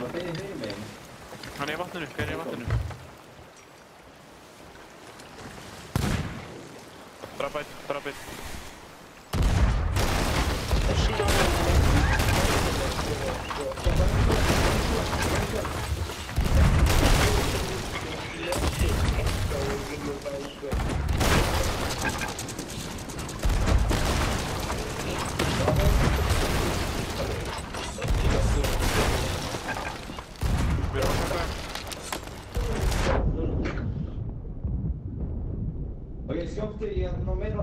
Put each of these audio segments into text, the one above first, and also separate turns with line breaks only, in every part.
Hvað fyrir meginn?
Hann er í vatninu, hver er í vatninu? Drapa eitt.
Skjótið, ég er ná meira.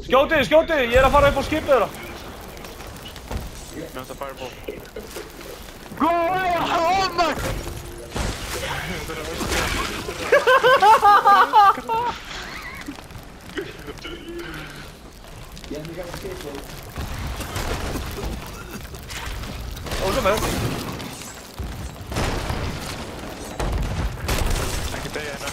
Skjótið, ég er að fara upp á skipið þeirra.
Mér finnst það fireball.
Go away, hold my!
Ég er líka að skipið.
Ósum með.
Ekki degja hérna.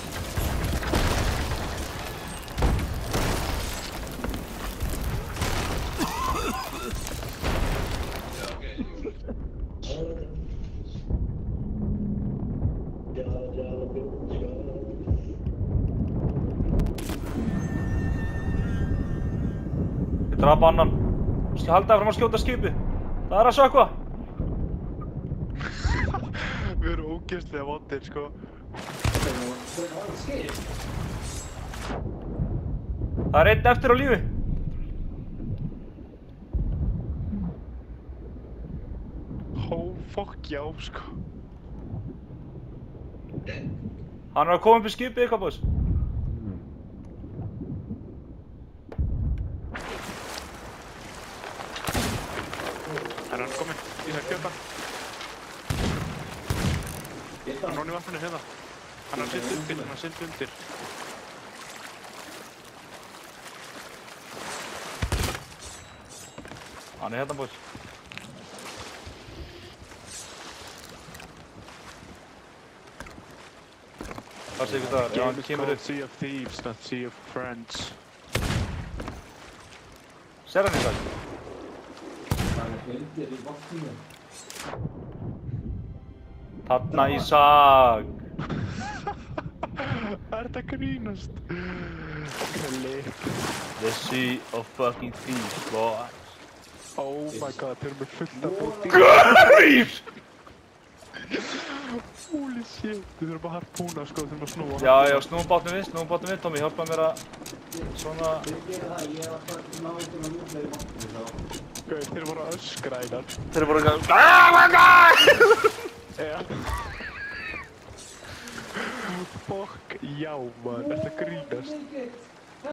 Ég drapa annan. Skal halda áfram að skjóta skipið. Það er að sökkva.
Við erum ógeðslega vondir, sko.
Það er einn eftir á lífi.
Fokk já, sko.
Hann er að koma upp í skipið ykkar, boys.
Er hann kominn? Ég þarf að kjöpa. Hann er í vatninu hérna. Hann er að synda undir,
Hann er hérna, boys. Það sé ykkur það, já, hann kemur upp.
Sea of Thieves, not Sea of Friends.
Sér hann í dag?
Það er heldir í vatninu.
Þarna í sag.
Það er þetta grínast.
The Sea of fucking Thieves, boy.
Oh my god, þeir eru með fullt af bóti.
GREIF!
Holy shit, við þurfum að harpúna, sko, við þurfum að snúa.
Já, snúum bátnum við, Tommy, hjálpa mér að svona...
Ég gera það, ég var bara ná eitthvað að ljúflega í vatninu þá.
Gauð, þeir eru bara að öskra einan.
Þeir eru bara að... Oh my god!
Já. Fokk já, maður, þetta grínast.